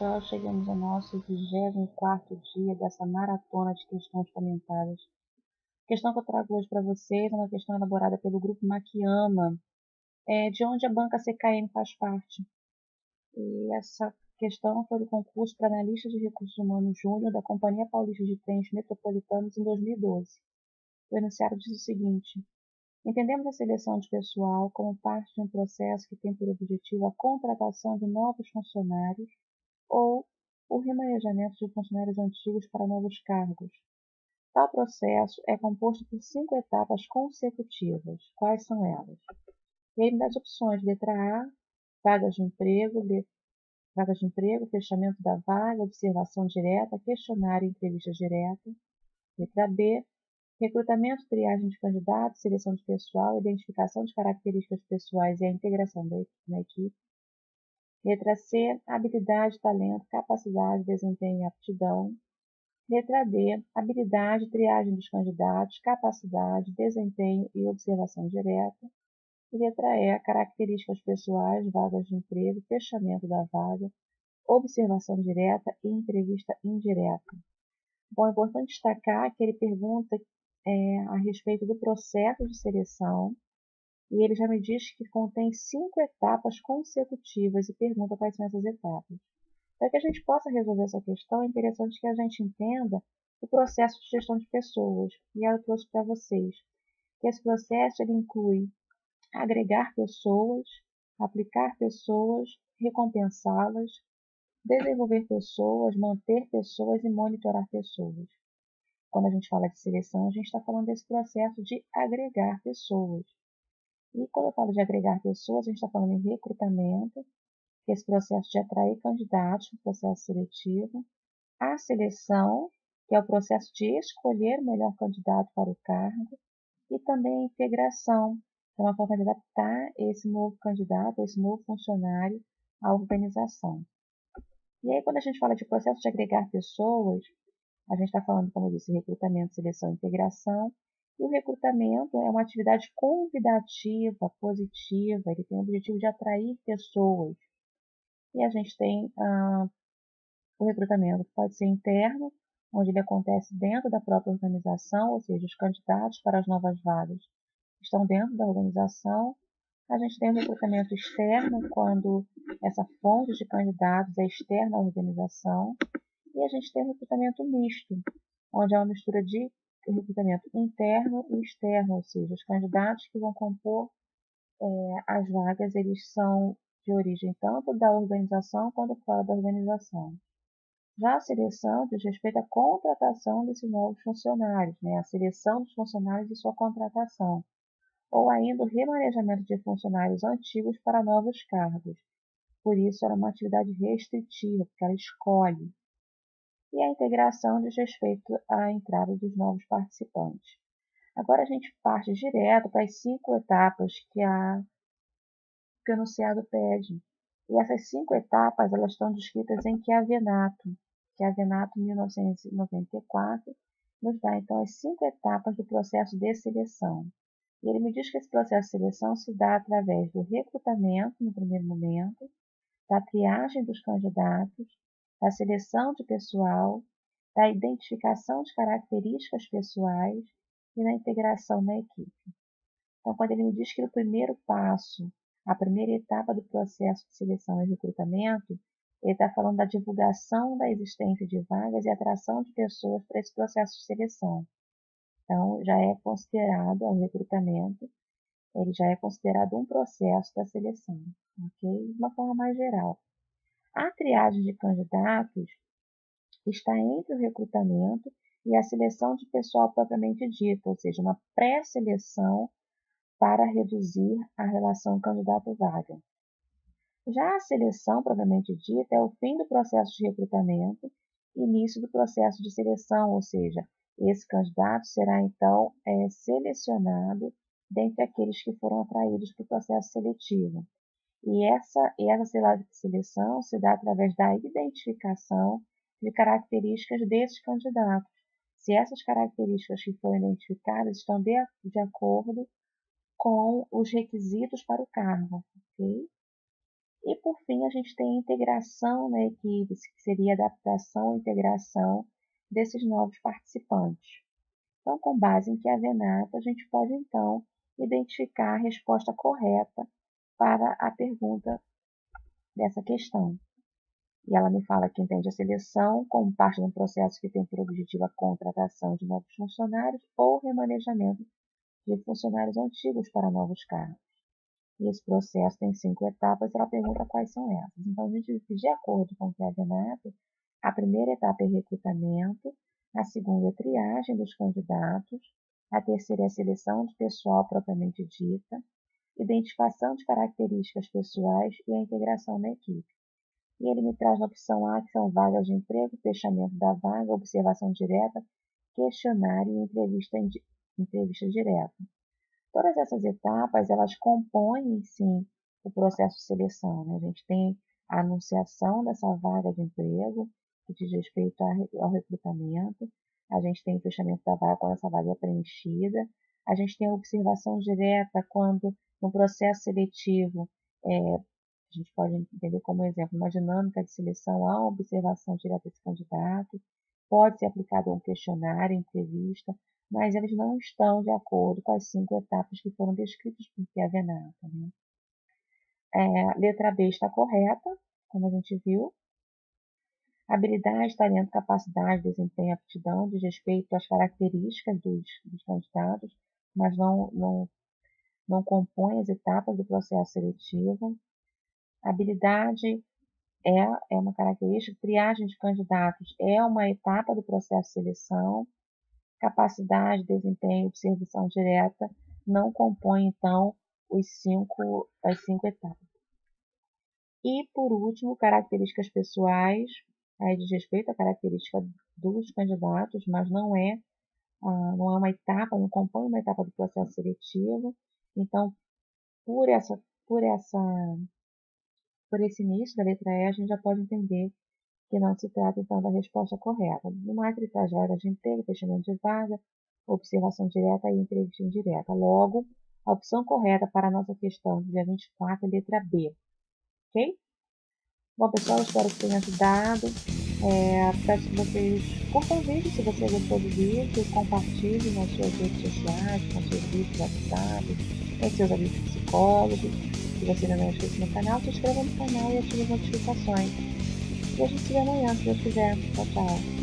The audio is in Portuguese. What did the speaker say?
pessoal, chegamos ao nosso 24º dia dessa maratona de questões comentadas. A questão que eu trago hoje para vocês é uma questão elaborada pelo grupo Makiyama, de onde a banca CKM faz parte. E essa questão foi do concurso para analista de recursos humanos júnior da Companhia Paulista de Trens Metropolitanos em 2012. O enunciado diz o seguinte: entendemos a seleção de pessoal como parte de um processo que tem por objetivo a contratação de novos funcionários ou o remanejamento de funcionários antigos para novos cargos. Tal processo é composto por 5 etapas consecutivas. Quais são elas? E aí me dá as opções: letra A, vagas de emprego, fechamento da vaga, observação direta, questionário e entrevista direta. Letra B, recrutamento, triagem de candidatos, seleção de pessoal, identificação de características pessoais e a integração na equipe. Letra C, habilidade, talento, capacidade, desempenho e aptidão. Letra D, habilidade, triagem dos candidatos, capacidade, desempenho e observação direta. E letra E, características pessoais, vagas de emprego, fechamento da vaga, observação direta e entrevista indireta. Bom, é importante destacar que ele pergunta a respeito do processo de seleção, e ele já me diz que contém 5 etapas consecutivas e pergunta quais são essas etapas. Para que a gente possa resolver essa questão, é interessante que a gente entenda o processo de gestão de pessoas. E eu trouxe para vocês que esse processo ele inclui agregar pessoas, aplicar pessoas, recompensá-las, desenvolver pessoas, manter pessoas e monitorar pessoas. Quando a gente fala de seleção, a gente está falando desse processo de agregar pessoas. E quando eu falo de agregar pessoas, a gente está falando em recrutamento, que é esse processo de atrair candidatos para o processo seletivo, a seleção, que é o processo de escolher o melhor candidato para o cargo, e também a integração, que é uma forma de adaptar esse novo candidato, esse novo funcionário à organização. E aí, quando a gente fala de processo de agregar pessoas, a gente está falando, como eu disse, recrutamento, seleção e integração. E o recrutamento é uma atividade convidativa, positiva, ele tem o objetivo de atrair pessoas. E a gente tem o recrutamento que pode ser interno, onde ele acontece dentro da própria organização, ou seja, os candidatos para as novas vagas estão dentro da organização. A gente tem o recrutamento externo, quando essa fonte de candidatos é externa à organização. E a gente tem o recrutamento misto, onde é uma mistura de recrutamento interno e externo, ou seja, os candidatos que vão compor as vagas, eles são de origem tanto da organização quanto fora da organização. Já a seleção diz respeito à contratação desses novos funcionários, a seleção dos funcionários e sua contratação, ou ainda o remanejamento de funcionários antigos para novos cargos. Por isso, era uma atividade restritiva, porque ela escolhe. E a integração diz respeito à entrada dos novos participantes. Agora a gente parte direto para as 5 etapas que o enunciado pede. E essas 5 etapas elas estão descritas em Chiavenato, 1994, nos dá então as 5 etapas do processo de seleção. E ele me diz que esse processo de seleção se dá através do recrutamento, no primeiro momento, da triagem dos candidatos, da seleção de pessoal, da identificação de características pessoais e da integração na equipe. Então, quando ele me diz que no primeiro passo, a primeira etapa do processo de seleção e recrutamento, ele está falando da divulgação da existência de vagas e atração de pessoas para esse processo de seleção. Então, já é considerado o recrutamento, ele já é considerado um processo da seleção, ok? De uma forma mais geral. A triagem de candidatos está entre o recrutamento e a seleção de pessoal propriamente dita, ou seja, uma pré-seleção para reduzir a relação candidato-vaga. Já a seleção propriamente dita é o fim do processo de recrutamento e início do processo de seleção, ou seja, esse candidato será então selecionado dentre aqueles que foram atraídos para o processo seletivo. E essa seleção se dá através da identificação de características desses candidatos. Se essas características que foram identificadas estão de acordo com os requisitos para o cargo, ok? E, por fim, a gente tem a integração na equipe, que seria a adaptação e integração desses novos participantes. Então, com base em que a gente pode, então, identificar a resposta correta para a pergunta dessa questão. E ela me fala que entende a seleção como parte de um processo que tem por objetivo a contratação de novos funcionários ou remanejamento de funcionários antigos para novos cargos. E esse processo tem 5 etapas e ela pergunta quais são essas. Então, a gente, de acordo com o que é a primeira etapa é recrutamento, a segunda é triagem dos candidatos, a terceira é a seleção de pessoal propriamente dita, identificação de características pessoais e a integração na equipe. E ele me traz na opção A, que são vagas de emprego, fechamento da vaga, observação direta, questionário e entrevista direta. Todas essas etapas, elas compõem, sim, o processo de seleção, né? A gente tem a anunciação dessa vaga de emprego, que diz respeito ao recrutamento, a gente tem o fechamento da vaga quando essa vaga é preenchida, a gente tem a observação direta quando, no processo seletivo, a gente pode entender como exemplo uma dinâmica de seleção a observação direta desse candidato, pode ser aplicado a um questionário, entrevista, mas eles não estão de acordo com as 5 etapas que foram descritas por Chiavenata. Né? Letra B está correta, como a gente viu. Habilidade, talento, capacidade, desempenho, aptidão, diz respeito às características dos candidatos, mas não compõe as etapas do processo seletivo. Habilidade é uma característica, triagem de candidatos é uma etapa do processo de seleção, capacidade, desempenho, observação direta não compõem, então, as 5 etapas. E, por último, características pessoais, aí diz respeito à característica dos candidatos, mas não é uma etapa, não compõe uma etapa do processo seletivo. Então, por esse início da letra E, a gente já pode entender que não se trata, então, da resposta correta. No mais, ele traz vagas de emprego, fechamento de vaga, observação direta e entrevista indireta. Logo, a opção correta para a nossa questão do dia 24 é a letra B. Ok? Bom, pessoal, espero que tenha ajudado. Peço que vocês curtam o vídeo se você gostou do vídeo, compartilhem nas suas redes sociais, com seus grupos WhatsApp, com seus amigos psicólogos. Se você ainda não é inscrito no canal, se inscreva no canal e ative as notificações. E a gente se vê amanhã, se Deus quiser. Tchau, tchau.